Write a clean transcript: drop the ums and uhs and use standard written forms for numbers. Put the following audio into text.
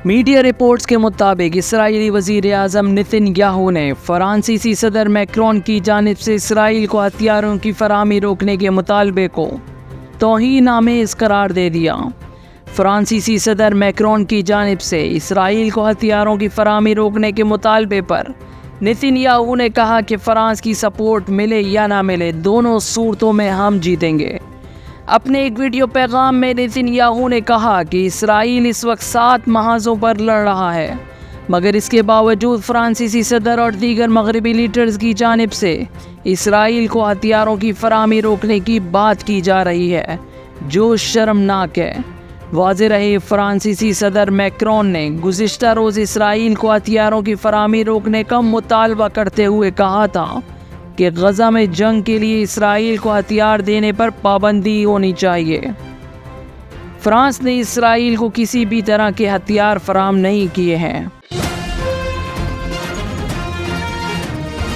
Media reports کے مطابق اسرائیلی وزیر اعظم نیتن یاہو نے فرانسیسی صدر میکرون کی جانب سے اسرائیل کو ہتھیاروں کی فراہمی روکنے کے مطالبے کو توہین آمیز قرار دے دیا۔ فرانسیسی صدر میکرون کی جانب سے اسرائیل کو ہتھیاروں کی فراہمی روکنے کے مطالبے پر نیتن یاہو نے کہا کہ فرانس کی سپورٹ ملے یا نہ ملے، دونوں صورتوں میں ہم جیتیں گے۔ اپنے ایک ویڈیو پیغام میں نیتن یاہو نے کہا کہ اسرائیل اس وقت 7 محاذوں پر لڑ رہا ہے، مگر اس کے باوجود فرانسیسی صدر اور دیگر مغربی لیڈرز کی جانب سے اسرائیل کو ہتھیاروں کی فراہمی روکنے کی بات کی جا رہی ہے، جو شرمناک ہے۔ واضح رہے، فرانسیسی صدر میکرون نے گزشتہ روز اسرائیل کو ہتھیاروں کی فراہمی روکنے کا مطالبہ کرتے ہوئے کہا تھا کہ غزہ میں جنگ کے لیے اسرائیل کو ہتھیار دینے پر پابندی ہونی چاہیے۔ فرانس نے اسرائیل کو کسی بھی طرح کے ہتھیار فراہم نہیں کیے ہیں۔